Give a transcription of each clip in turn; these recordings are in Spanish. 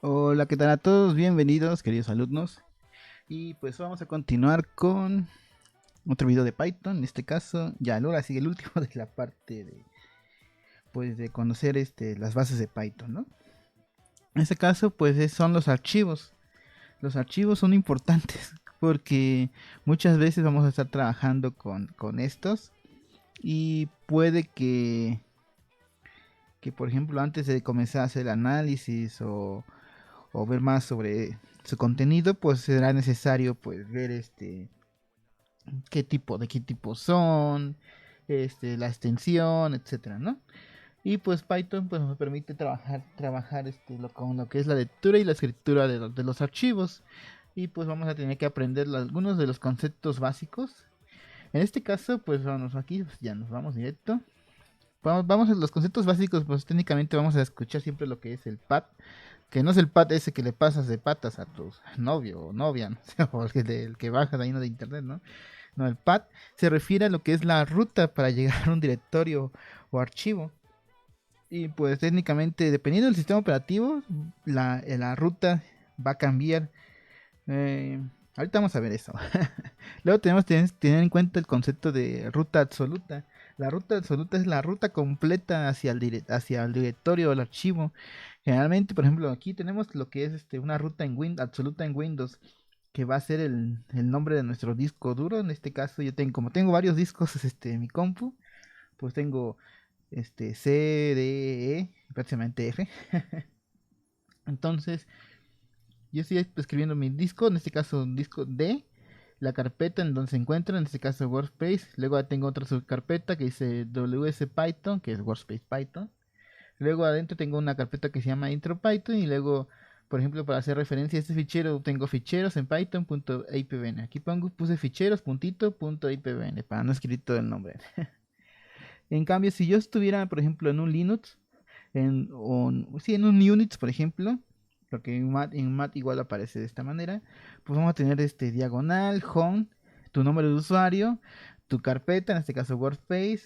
Hola, ¿qué tal a todos? Bienvenidos, queridos alumnos. Y pues vamos a continuar con otro video de Python. En este caso, ya ahora sigue el último de la parte de conocer las bases de Python, ¿no? En este caso, son los archivos. Los archivos son importantes porque muchas veces vamos a estar trabajando con estos y puede que, por ejemplo, antes de comenzar a hacer el análisis o ver más sobre su contenido, pues será necesario pues ver qué tipo son, la extensión, etcétera, ¿no? Y pues Python pues nos permite trabajar con lo que es la lectura y la escritura de los archivos. Y pues vamos a tener que aprender algunos de los conceptos básicos. En este caso, pues vamos aquí, pues, ya nos vamos directo. Vamos a los conceptos básicos, pues técnicamente vamos a escuchar siempre lo que es el pad, que no es el pad ese que le pasas de patas a tu novio o novia, ¿no? O el que bajas ahí, ¿no? De internet, ¿no? No, el path se refiere a lo que es la ruta para llegar a un directorio o archivo. Y pues técnicamente, dependiendo del sistema operativo, la ruta va a cambiar. Eh, Ahorita vamos a ver eso. Luego tenemos que tener en cuenta el concepto de ruta absoluta. La ruta absoluta es la ruta completa hacia el directorio o el archivo. Generalmente, por ejemplo, aquí tenemos lo que es una ruta absoluta en Windows, que va a ser el nombre de nuestro disco duro. En este caso, como tengo varios discos en mi compu, pues tengo C, D, E, prácticamente F. Entonces, yo estoy escribiendo mi disco, en este caso un disco D, la carpeta en donde se encuentra, en este caso Workspace. Luego tengo otra subcarpeta que dice WS Python, que es Workspace Python. Luego adentro tengo una carpeta que se llama Intro Python y luego, por ejemplo, para hacer referencia a este fichero, tengo ficheros en python.ipvn. Aquí puse ficheros .ipvn para no escribir todo el nombre. En cambio, si yo estuviera, por ejemplo, en un Linux, sí, en un Unix, por ejemplo, porque en Mat igual aparece de esta manera, pues vamos a tener este diagonal, home, tu nombre de usuario, tu carpeta, en este caso Workspace,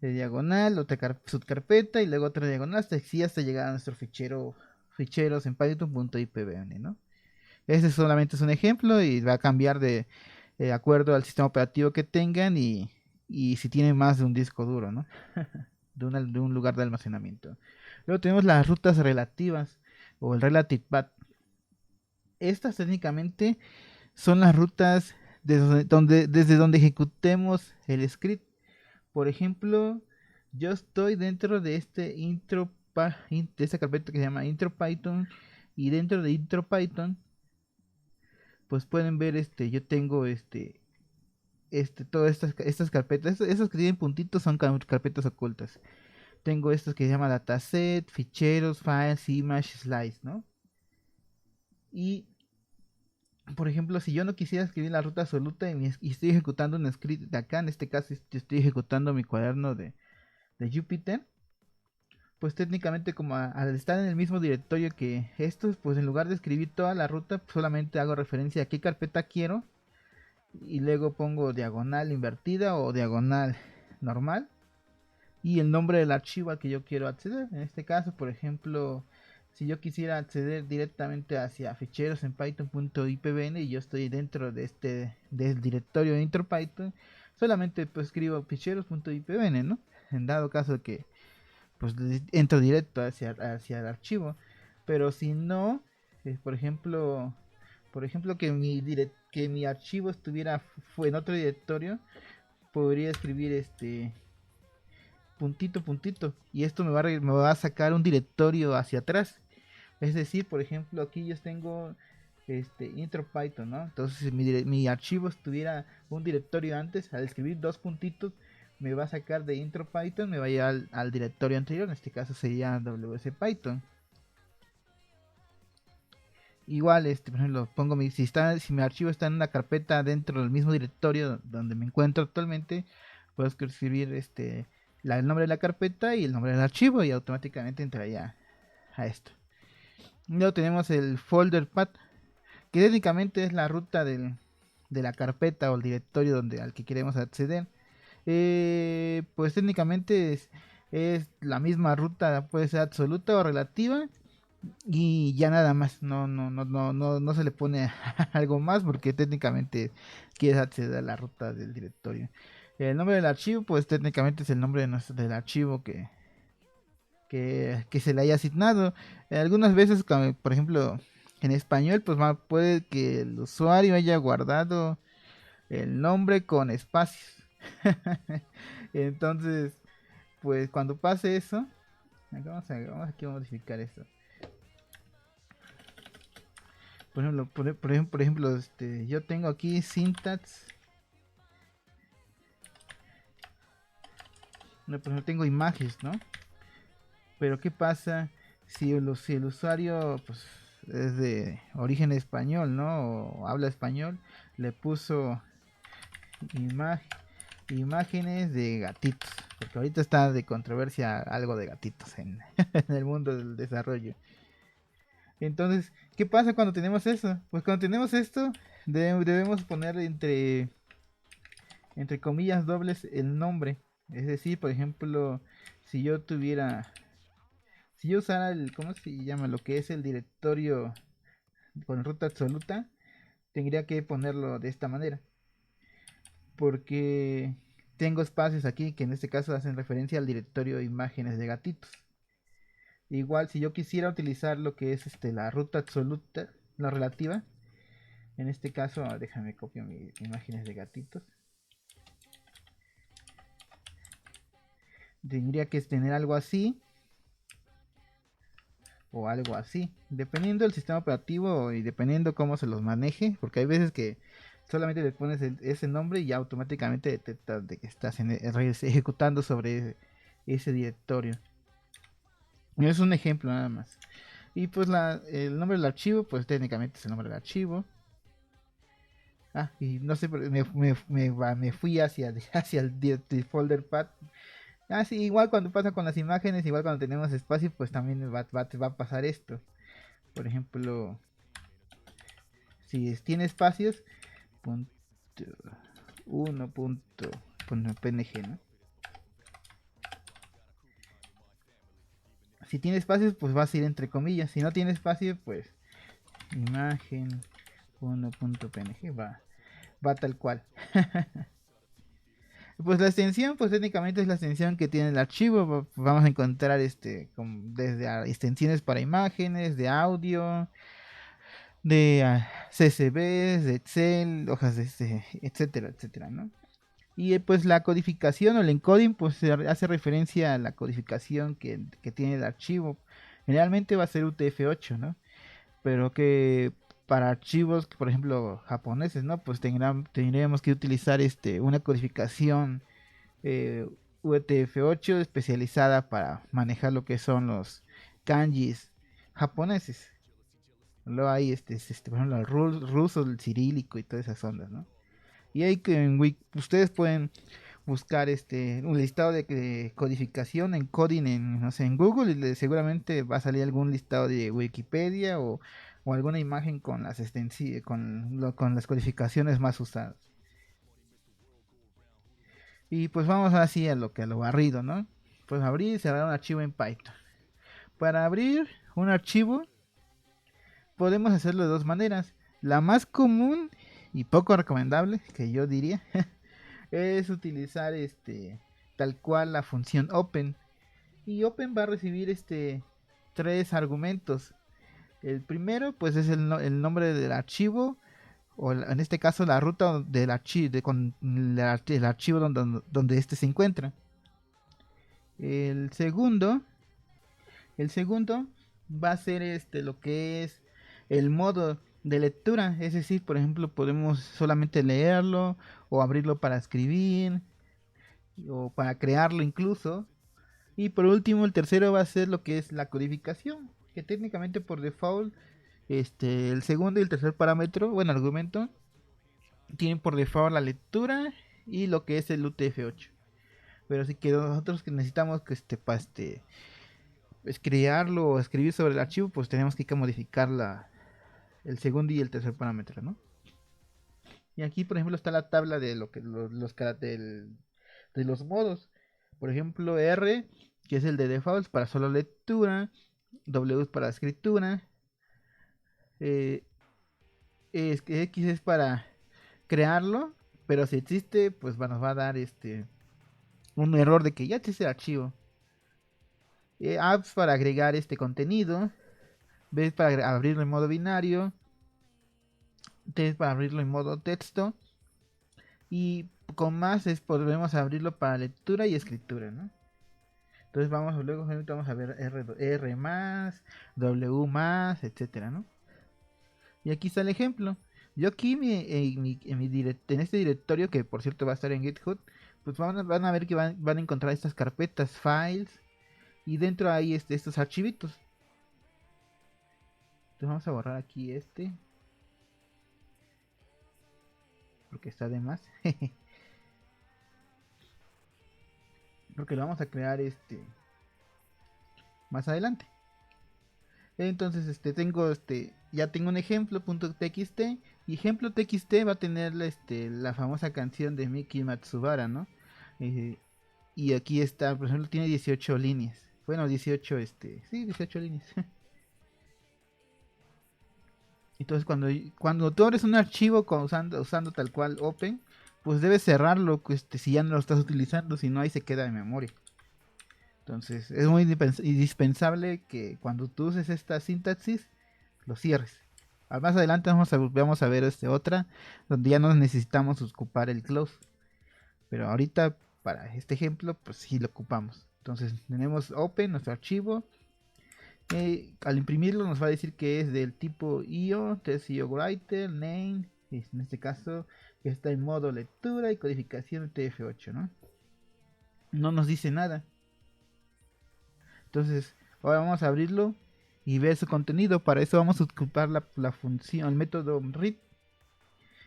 de diagonal, otra subcarpeta y luego otra diagonal hasta llegar a nuestro ficheros en python.ipvn, ¿no? Ese solamente es un ejemplo y va a cambiar de acuerdo al sistema operativo que tengan y si tienen más de un disco duro, ¿no? De un lugar de almacenamiento. Luego tenemos las rutas relativas o el relative path. Estas técnicamente son las rutas desde donde ejecutemos el script. Por ejemplo, yo estoy dentro de de esta carpeta que se llama intro Python y dentro de intro Python pues pueden ver yo tengo todas estas carpetas, esas que tienen puntitos son carpetas ocultas. Tengo estos que se llama dataset, ficheros, files, image, slides, ¿no? Y, por ejemplo, si yo no quisiera escribir la ruta absoluta y estoy ejecutando un script de acá, en este caso estoy ejecutando mi cuaderno de Jupyter, pues técnicamente como al estar en el mismo directorio que estos, pues en lugar de escribir toda la ruta, pues solamente hago referencia a qué carpeta quiero y luego pongo diagonal invertida o diagonal normal y el nombre del archivo al que yo quiero acceder. En este caso, por ejemplo, si yo quisiera acceder directamente hacia ficheros en python.ipvn y yo estoy dentro del directorio de intro Python, solamente pues escribo ficheros.ipvn, ¿no? En dado caso que pues entro directo hacia el archivo. Pero si no, por ejemplo que mi archivo fue en otro directorio, podría escribir puntito puntito y esto me va a sacar un directorio hacia atrás. Es decir, por ejemplo, aquí yo tengo intro Python, ¿no? Entonces si mi archivo estuviera un directorio antes, al escribir dos puntitos me va a sacar de intro Python, me va a ir al directorio anterior, en este caso sería WS Python. Igual, por ejemplo, si mi archivo está en una carpeta dentro del mismo directorio donde me encuentro actualmente, puedo escribir el nombre de la carpeta y el nombre del archivo y automáticamente entraría a esto. Luego tenemos el folder path, que técnicamente es la ruta de la carpeta o el directorio al que queremos acceder. Pues técnicamente es la misma ruta, puede ser absoluta o relativa. y ya nada más, no se le pone algo más porque técnicamente quieres acceder a la ruta del directorio. El nombre del archivo, pues técnicamente es el nombre del archivo que se le haya asignado. Algunas veces, por ejemplo, en español, pues puede que el usuario haya guardado el nombre con espacios. Entonces, pues cuando pase eso, vamos aquí a modificar esto. Por ejemplo, yo tengo aquí syntax. No, por ejemplo, tengo imágenes, ¿no? Pero ¿qué pasa si el usuario pues, es de origen español, ¿no? O habla español, le puso ima- imágenes de gatitos. Porque ahorita está de controversia algo de gatitos en el mundo del desarrollo. Entonces, ¿qué pasa cuando tenemos eso? Pues cuando tenemos esto, debemos poner entre comillas dobles el nombre. Es decir, por ejemplo, si yo tuviera, si yo usara ¿cómo se llama? Lo que es el directorio con ruta absoluta, tendría que ponerlo de esta manera. Porque tengo espacios aquí que en este caso hacen referencia al directorio de imágenes de gatitos. Igual si yo quisiera utilizar lo que es la ruta absoluta, la relativa, en este caso, déjame copiar mis imágenes de gatitos. Tendría que tener algo así o algo así, dependiendo del sistema operativo y dependiendo cómo se los maneje, porque hay veces que solamente le pones ese nombre y ya automáticamente detecta de que estás ejecutando sobre ese directorio. Es un ejemplo nada más. Y pues el nombre del archivo, pues técnicamente es el nombre del archivo. Ah, y no sé, me fui hacia el folder path. Ah, sí, igual cuando pasa con las imágenes, igual cuando tenemos espacio, pues también va a pasar esto. Por ejemplo, si tiene espacios, punto 1.png, ¿no? Si tiene espacios, pues va a ir entre comillas. Si no tiene espacio, pues imagen 1.png va tal cual. Pues la extensión, pues técnicamente es la extensión que tiene el archivo. Vamos a encontrar desde extensiones para imágenes, de audio, de CSVs, de Excel, hojas etcétera, etcétera, ¿no? Y pues la codificación o el encoding pues hace referencia a la codificación que tiene el archivo. Generalmente va a ser UTF-8, ¿no? Pero que para archivos, por ejemplo, japoneses, ¿no? Pues tendríamos que utilizar una codificación UTF-8 especializada para manejar lo que son los kanjis japoneses. Luego hay por ejemplo, el ruso, el cirílico y todas esas ondas, ¿no? Y ahí que ustedes pueden buscar un listado de codificación en coding no sé, en Google y seguramente va a salir algún listado de Wikipedia o alguna imagen con con las codificaciones más usadas. Y pues vamos así a lo barrido, ¿no? Pues abrir y cerrar un archivo en Python. Para abrir un archivo podemos hacerlo de dos maneras. La más común y poco recomendable, que yo diría, es utilizar tal cual la función open. Y open va a recibir tres argumentos. El primero pues es el nombre del archivo o en este caso la ruta del archivo el archivo donde este se encuentra. El segundo, el segundo va a ser lo que es el modo de lectura, es decir, por ejemplo, podemos solamente leerlo o abrirlo para escribir o para crearlo incluso. Y por último, el tercero va a ser lo que es la codificación, que técnicamente por default, el segundo y el tercer parámetro, bueno, argumento, tienen por default la lectura y lo que es el UTF-8. Pero sí que nosotros que necesitamos que para pues, crearlo o escribir sobre el archivo, pues tenemos que modificar el segundo y el tercer parámetro, ¿no? Y aquí, por ejemplo, está la tabla de lo que de los modos. Por ejemplo, R, que es el de default para solo lectura. W es para escritura, X es para crearlo, pero si existe, pues nos va a dar un error de que ya existe el archivo. Apps para agregar este contenido, B para abrirlo en modo binario, T es para abrirlo en modo texto, y con más podremos abrirlo para lectura y escritura, ¿no? Entonces luego vamos a ver R más, W más, etcétera, ¿no? Y aquí está el ejemplo. Yo aquí en este directorio, que por cierto va a estar en GitHub, pues van a ver que van a encontrar estas carpetas, files, y dentro hay estos archivitos. Entonces vamos a borrar aquí porque está de más. Porque lo vamos a crear más adelante. Entonces ya tengo un ejemplo .txt, y ejemplo .txt va a tener la famosa canción de Miki Matsubara, ¿no? Y aquí está, por ejemplo, tiene 18 líneas. Bueno, 18 sí, 18 líneas. Entonces cuando tú abres un archivo usando tal cual open, pues debes cerrarlo si ya no lo estás utilizando, si no ahí se queda en memoria. Entonces es muy indispensable que cuando tú uses esta sintaxis, lo cierres. Más adelante vamos a ver otra donde ya no necesitamos ocupar el close. Pero ahorita para este ejemplo, pues sí lo ocupamos. Entonces tenemos open, nuestro archivo. Al imprimirlo nos va a decir que es del tipo IO, TSIO Writer, name, en este caso que está en modo lectura y codificación TF8, ¿no? No nos dice nada. Entonces, ahora vamos a abrirlo y ver su contenido. Para eso vamos a ocupar la función, el método read.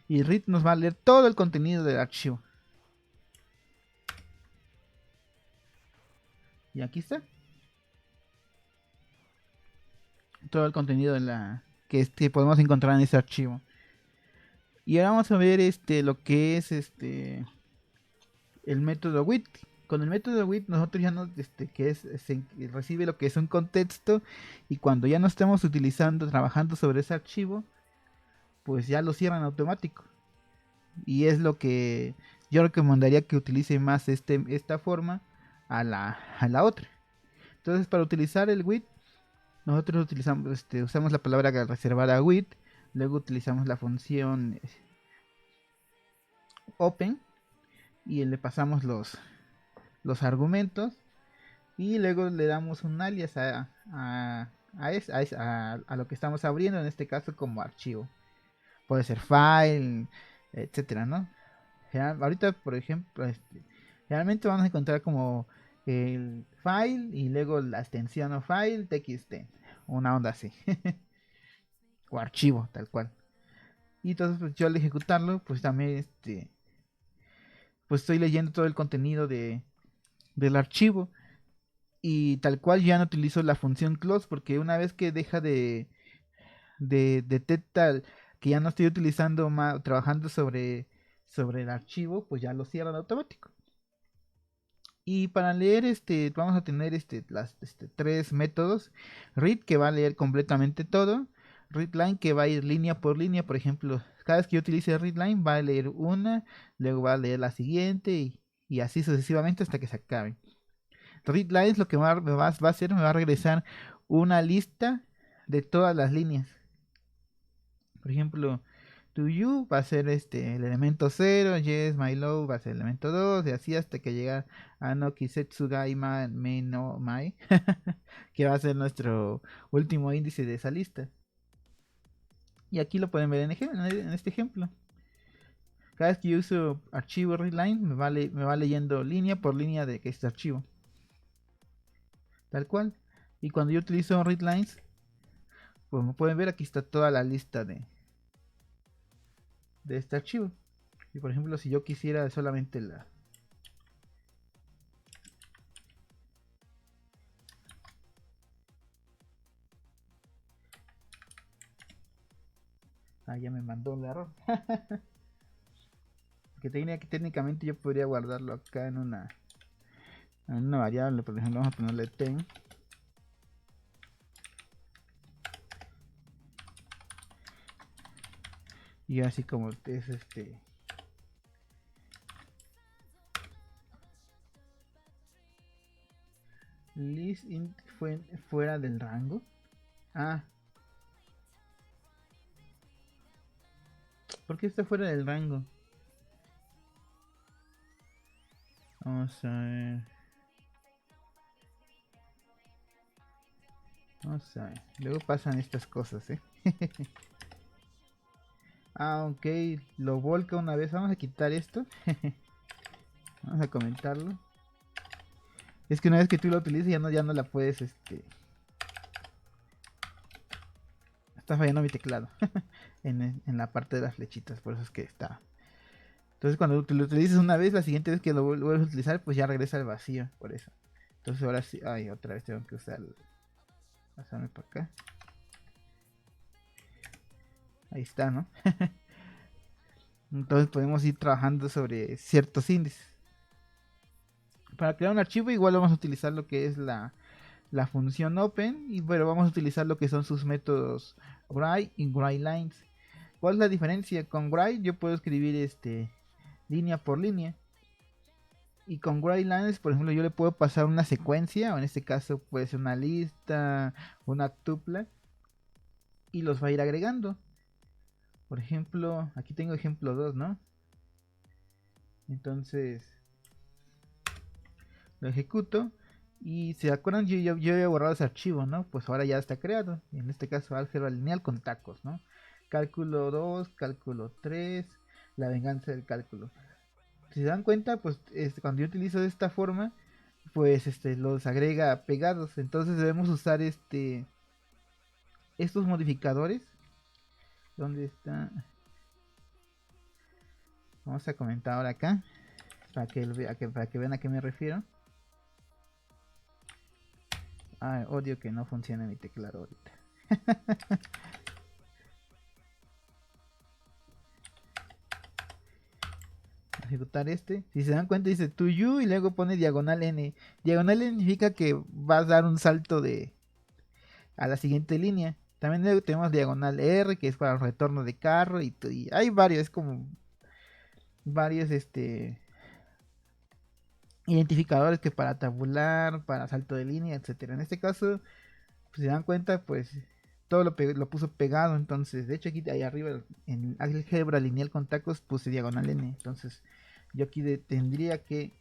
Y read nos va a leer todo el contenido del archivo. Y aquí está. Todo el contenido que podemos encontrar en ese archivo. Y ahora vamos a ver lo que es el método with. Con el método with nosotros ya nos recibe lo que es un contexto, y cuando ya no estemos trabajando sobre ese archivo, pues ya lo cierran automático. Y es lo que yo recomendaría que utilice más esta forma a la otra. Entonces, para utilizar el with, nosotros usamos la palabra reservada with, luego utilizamos la función open y le pasamos los argumentos, y luego le damos un alias a lo que estamos abriendo, en este caso como archivo. Puede ser file, etcétera, ¿no? Ahorita, por ejemplo, generalmente vamos a encontrar como el file y luego la extensión o file txt, una onda así, o archivo, tal cual. Y entonces, pues yo al ejecutarlo, pues también pues estoy leyendo todo el contenido del archivo, y tal cual ya no utilizo la función close, porque una vez que deja detecta que ya no estoy utilizando trabajando sobre el archivo, pues ya lo cierra en automático. Y para leer vamos a tener las tres métodos: read, que va a leer completamente todo; readline, que va a ir línea por línea. Por ejemplo, cada vez que yo utilice readline va a leer una, luego va a leer la siguiente, y así sucesivamente hasta que se acabe. Readlines lo que va a hacer, me va a regresar una lista de todas las líneas. Por ejemplo, to you va a ser el elemento 0, yes, my love va a ser el elemento 2, y así hasta que llega a no kisetsugai me no mai, que va a ser nuestro último índice de esa lista. Y aquí lo pueden ver en este ejemplo. Cada vez que yo uso archivo readline, me va leyendo línea por línea de este archivo. Tal cual. Y cuando yo utilizo readlines, pues como pueden ver, aquí está toda la lista de este archivo. Y por ejemplo, si yo quisiera solamente ya me mandó un error. Que técnicamente yo podría guardarlo acá en una variable. Por ejemplo, vamos a ponerle ten. Y así como es list int fue fuera del rango. Ah, ¿por qué está fuera del rango? Vamos a ver. Vamos a ver. Luego pasan estas cosas, Ah, ok. Lo volca una vez. Vamos a quitar esto. Vamos a comentarlo. Es que una vez que tú lo utilizas ya no la puedes, Está fallando mi teclado. en la parte de las flechitas. Por eso es que está. Entonces cuando lo utilizas una vez, la siguiente vez que lo vuelves a utilizar, pues ya regresa al vacío. Por eso. Entonces ahora sí. Ay, otra vez tengo que usar. Pasarme para acá. Ahí está, ¿no? Entonces podemos ir trabajando sobre ciertos índices. Para crear un archivo igual vamos a utilizar lo que es la función open, pero vamos a utilizar lo que son sus métodos write y writeLines. ¿Cuál es la diferencia? Con write yo puedo escribir línea por línea. Y con writeLines, por ejemplo, yo le puedo pasar una secuencia, o en este caso puede ser una lista, una tupla, y los va a ir agregando. Por ejemplo, aquí tengo ejemplo 2, ¿no? Entonces, lo ejecuto. Y se acuerdan, yo había borrado ese archivo, ¿no? Pues ahora ya está creado. En este caso, álgebra lineal con tacos, ¿no? Cálculo 2, cálculo 3, la venganza del cálculo. Si se dan cuenta, pues cuando yo utilizo de esta forma, pues los agrega pegados. Entonces debemos usar estos modificadores. ¿Dónde está? Vamos a comentar ahora acá. Para que vean a qué me refiero. Ah, odio que no funcione mi teclado ahorita. Ejecutar si se dan cuenta dice to you y luego pone diagonal n. Diagonal n significa que vas a dar un salto a la siguiente línea. También luego tenemos diagonal r, que es para el retorno de carro, y hay varios, es como varios identificadores que para tabular, para salto de línea, etcétera. En este caso, pues, si se dan cuenta, pues todo lo puso pegado. Entonces, de hecho, aquí ahí arriba en álgebra lineal con tacos puse diagonal n. Entonces, yo aquí tendría que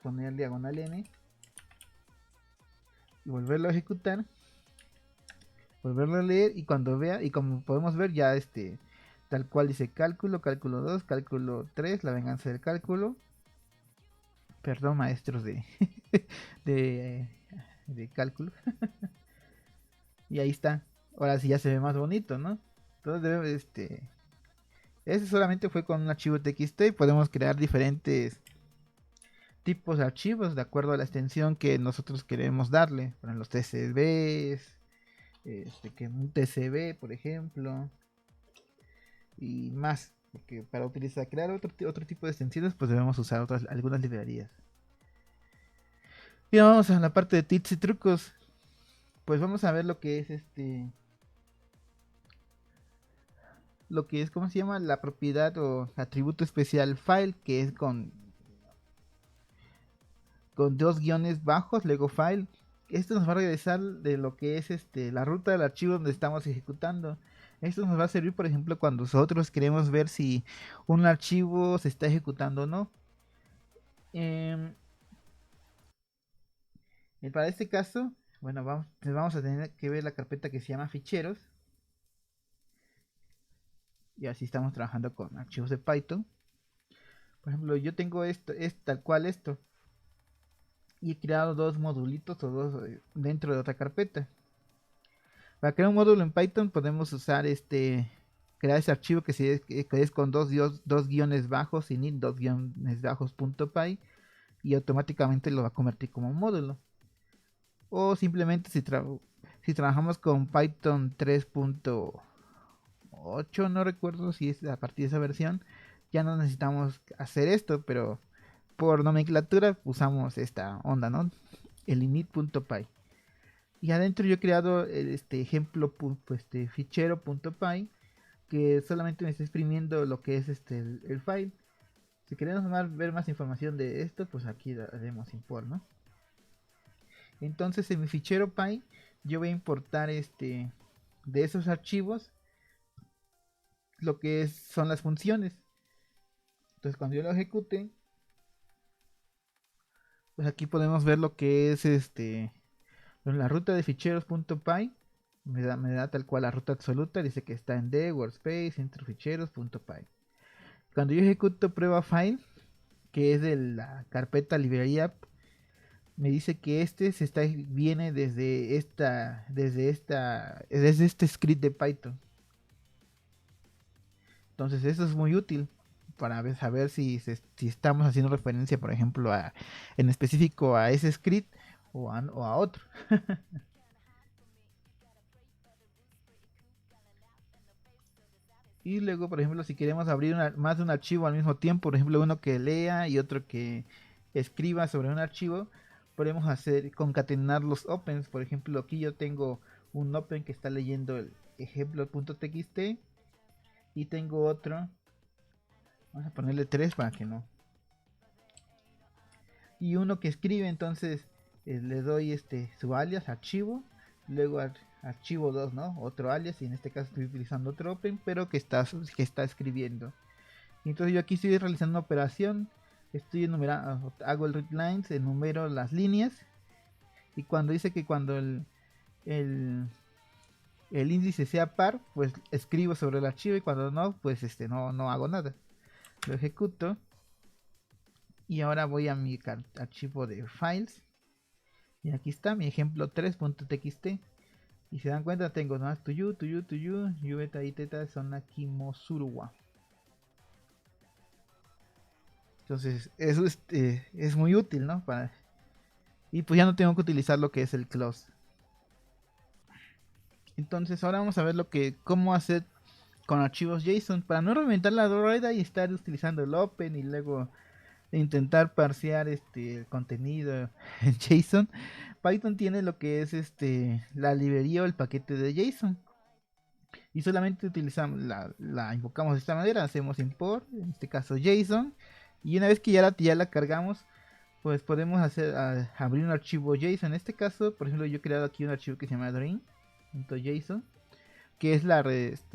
poner diagonal n y volverlo a ejecutar, volverlo a leer, y cuando vea, y como podemos ver ya tal cual dice cálculo, cálculo 2, cálculo 3, la venganza del cálculo. Perdón, maestros de, de cálculo. Y ahí está. Ahora sí ya se ve más bonito, ¿no? Entonces ese solamente fue con un archivo TXT, y podemos crear diferentes tipos de archivos de acuerdo a la extensión que nosotros queremos darle. Por ejemplo, los TCBs, que un TCB, por ejemplo, y más. Porque para crear otro tipo de extensiones, pues debemos usar algunas librerías. Y vamos a la parte de tips y trucos. Pues vamos a ver lo que es ¿cómo se llama? La propiedad o atributo especial file, que es con dos guiones bajos, luego file. Esto nos va a regresar de lo que es la ruta del archivo donde estamos ejecutando. Esto nos va a servir, por ejemplo, cuando nosotros queremos ver si un archivo se está ejecutando o no. Para este caso, bueno, vamos a tener que ver la carpeta que se llama ficheros. Y así estamos trabajando con archivos de Python. Por ejemplo, yo tengo esto, es tal cual esto. Y he creado dos modulitos o dos dentro de otra carpeta. Para crear un módulo en Python podemos usar crear ese archivo que es con dos guiones bajos, init dos guiones bajos.py, y automáticamente lo va a convertir como un módulo. O simplemente si trabajamos con Python 3.8, no recuerdo si es a partir de esa versión, ya no necesitamos hacer esto, pero por nomenclatura usamos esta onda, ¿no? El init.py. Y adentro yo he creado este ejemplo, este fichero.py, que solamente me está exprimiendo lo que es el file. Si queremos ver más información de esto, pues aquí haremos import, ¿no? Entonces en mi fichero py yo voy a importar de esos archivos lo que son las funciones. Entonces cuando yo lo ejecute, pues aquí podemos ver lo que es la ruta de ficheros.py. Me da tal cual la ruta absoluta, dice que está en D, workspace, intro ficheros.py. Cuando yo ejecuto prueba file, que es de la carpeta librería, me dice que viene desde este script de Python. Entonces eso es muy útil para saber si estamos haciendo referencia, por ejemplo, en específico a ese script o a otro. Y luego, por ejemplo, si queremos abrir más de un archivo al mismo tiempo, por ejemplo, uno que lea y otro que escriba sobre un archivo, podemos concatenar los opens. Por ejemplo, aquí yo tengo un open que está leyendo el ejemplo.txt y tengo otro, vamos a ponerle 3 para que no. Y uno que escribe, entonces le doy su alias, archivo, luego archivo 2, ¿no? Otro alias, y en este caso estoy utilizando otro open, pero que está escribiendo. Y entonces yo aquí estoy realizando una operación, estoy enumerando, hago el read lines, enumero las líneas, y cuando dice que cuando el, el índice sea par, pues escribo sobre el archivo, y cuando no, pues no hago nada. Lo ejecuto. Y ahora voy a mi archivo de files. Y aquí está mi ejemplo 3.txt. Y se dan cuenta, tengo más tuyu, beta y teta son aquí mosuruwa. Entonces, eso es muy útil, ¿no? Y pues ya no tengo que utilizar lo que es el close. Entonces, ahora vamos a ver cómo hacer con archivos JSON para no reventar la rueda y estar utilizando el open y luego intentar parsear el contenido en JSON. Python tiene lo que es la librería o el paquete de JSON y solamente utilizamos la invocamos de esta manera, hacemos import, en este caso JSON, y una vez que ya la cargamos, pues podemos abrir un archivo JSON. En este caso, por ejemplo, yo he creado aquí un archivo que se llama dream.json, que es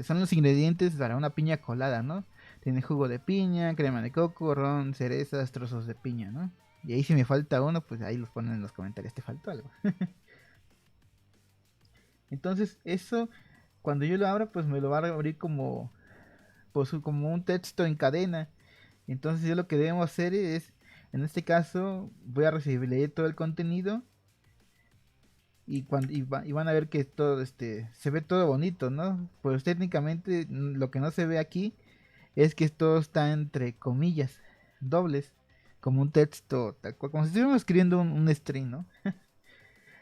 son los ingredientes para una piña colada, ¿no? Tiene jugo de piña, crema de coco, ron, cerezas, trozos de piña, ¿no? Y ahí si me falta uno, pues ahí los ponen en los comentarios, te faltó algo. Entonces eso, cuando yo lo abra, pues me lo va a abrir como un texto en cadena. Entonces yo lo que debemos hacer es, en este caso, voy a leer todo el contenido y van a ver que todo se ve todo bonito, ¿no? Pues técnicamente lo que no se ve aquí es que todo está entre comillas dobles, como un texto, tal cual, como si estuviéramos escribiendo un string, ¿no?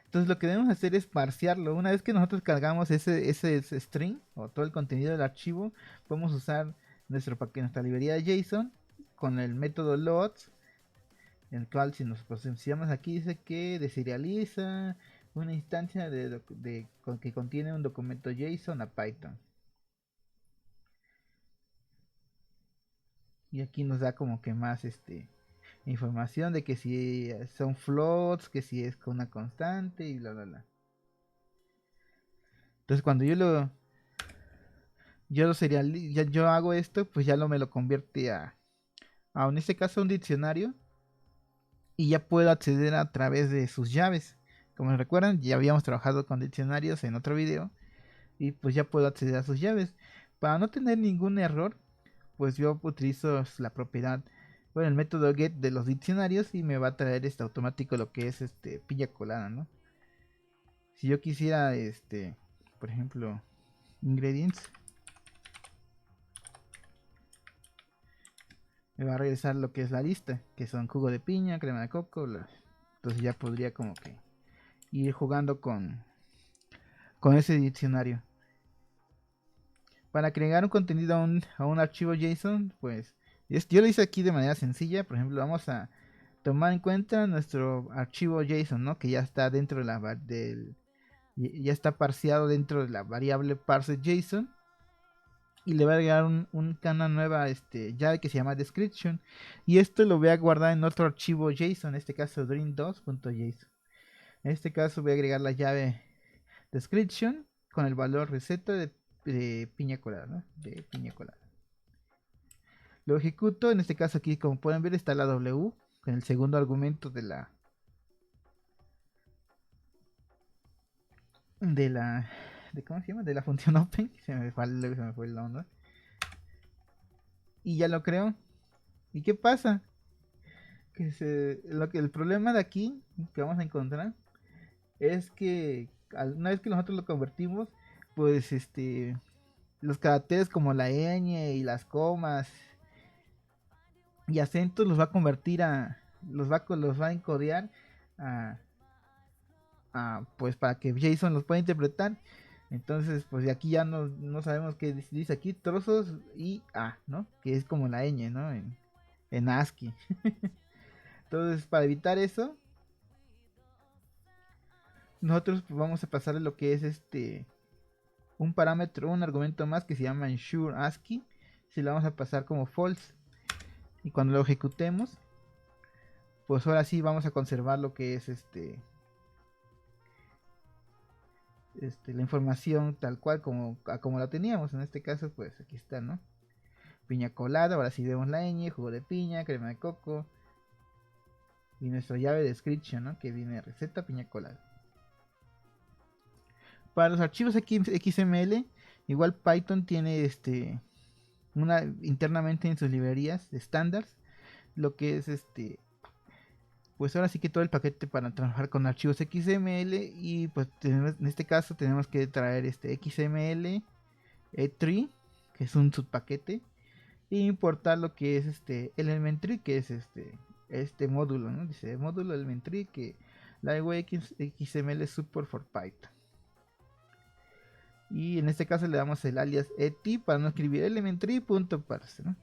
Entonces lo que debemos hacer es parsearlo. Una vez que nosotros cargamos ese string o todo el contenido del archivo, podemos usar nuestra librería de JSON con el método loads, en el cual si nos posicionamos aquí dice que deserializa una instancia que contiene un documento JSON a Python. Y aquí nos da como que más información de que si son floats, que si es con una constante y bla bla bla. Entonces cuando yo hago esto, pues ya me lo convierte en este caso un diccionario, y ya puedo acceder a través de sus llaves. Como recuerdan, ya habíamos trabajado con diccionarios en otro video y pues ya puedo acceder a sus llaves. Para no tener ningún error, pues yo utilizo la propiedad, bueno, el método get de los diccionarios, y me va a traer automático lo que es piña colada, ¿no? Si yo quisiera por ejemplo, ingredients, me va a regresar lo que es la lista, que son jugo de piña, crema de coco, entonces ya podría como que ir jugando con ese diccionario. Para agregar un contenido a un archivo JSON, pues yo lo hice aquí de manera sencilla. Por ejemplo, vamos a tomar en cuenta nuestro archivo JSON, ¿no? Que ya está dentro de Ya está parseado dentro de la variable parse JSON. Y le va a agregar una nueva llave que se llama description. Y esto lo voy a guardar en otro archivo JSON, en este caso dream2.json. En este caso voy a agregar la llave description con el valor receta de piña colada, ¿no? De piña colada. Lo ejecuto, en este caso aquí como pueden ver está la W, con el segundo argumento de la ¿cómo se llama? De la función open. Se me fue el nombre. Y ya lo creo. ¿Y qué pasa? El problema de aquí que vamos a encontrar es que una vez que nosotros lo convertimos, pues los caracteres como la ñ y las comas y acentos los va a convertir los va a encodear pues para que JSON los pueda interpretar. Entonces, pues de aquí ya no sabemos qué dice aquí, trozos y A, ¿no? Que es como la ñ, ¿no? En ASCII. Entonces, para evitar eso, nosotros vamos a pasarle lo que es un parámetro, un argumento más que se llama ensure ASCII. Si lo vamos a pasar como false. Y cuando lo ejecutemos, pues ahora sí vamos a conservar lo que es la información tal cual como la teníamos. En este caso, pues aquí está, ¿no? Piña colada, ahora sí vemos la ñ, jugo de piña, crema de coco. Y nuestra llave de description, ¿no? Que viene receta piña colada. Para los archivos XML, igual Python tiene internamente en sus librerías estándares, lo que es pues ahora sí que todo el paquete para trabajar con archivos XML. Y pues en este caso tenemos que traer XML tree, que es un subpaquete, e importar lo que es elementary, que es este módulo, ¿no? Dice módulo elementary que Lightweight XML support for Python. Y en este caso le damos el alias eti para no escribir elementary.parse, ¿no?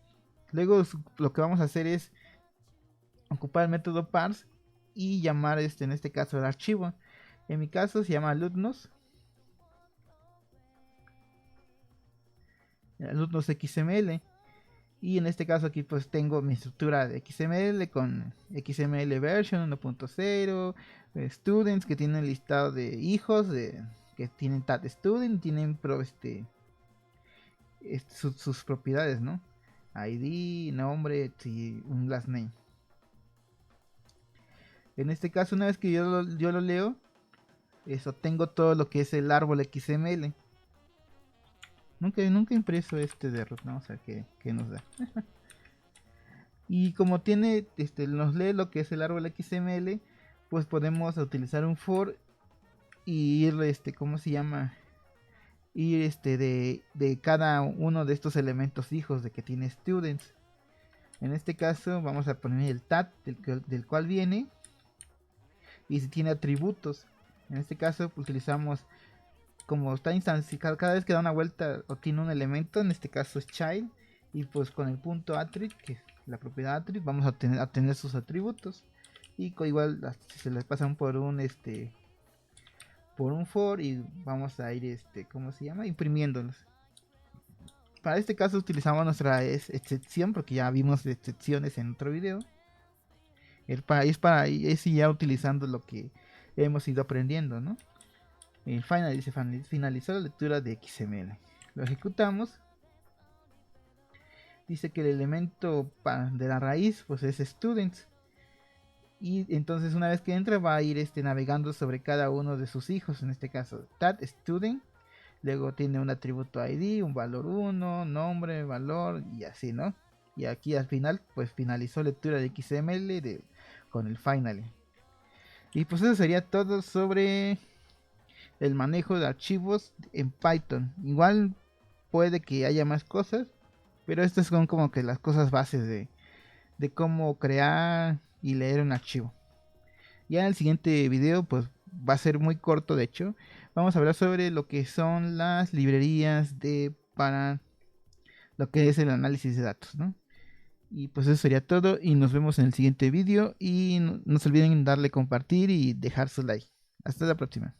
Luego lo que vamos a hacer es ocupar el método parse y llamar en este caso el archivo. En mi caso se llama alumnos XML. Y en este caso aquí pues tengo mi estructura de XML con XML version 1.0, students que tienen listado de hijos que tienen tag student, tienen sus propiedades, ¿no? ID, nombre y un last name. En este caso, una vez que yo lo leo, tengo todo lo que es el árbol XML. Nunca he impreso de root. Vamos a ver qué nos da. Y como tiene, nos lee lo que es el árbol XML, pues podemos utilizar un for y ir, ¿cómo se llama? Ir de cada uno de estos elementos hijos de que tiene students. En este caso vamos a poner el tag del cual viene. Y si tiene atributos. En este caso utilizamos, como está instanciado, cada vez que da una vuelta o tiene un elemento, en este caso es child. Y pues con el punto attribute, que es la propiedad attribute, vamos a tener sus atributos. Y igual se les pasan por un for y vamos a ir ¿cómo se llama? Imprimiéndolos. Para este caso utilizamos nuestra excepción, porque ya vimos excepciones en otro video. Es ya utilizando lo que hemos ido aprendiendo, ¿no? El final dice finalizó la lectura de XML. Lo ejecutamos. Dice que el elemento de la raíz pues es students. Y entonces una vez que entra va a ir navegando sobre cada uno de sus hijos. En este caso tag student. Luego tiene un atributo ID, un valor 1, nombre, valor y así, ¿no? Y aquí al final pues finalizó lectura de XML con el final. Y pues eso sería todo sobre el manejo de archivos en Python. Igual puede que haya más cosas, pero estas son como que las cosas bases de cómo crear y leer un archivo. Ya en el siguiente video pues va a ser muy corto, de hecho vamos a hablar sobre lo que son las librerías para lo que es el análisis de datos, ¿no? Y pues eso sería todo y nos vemos en el siguiente video y no se olviden darle compartir y dejar su like. Hasta la próxima.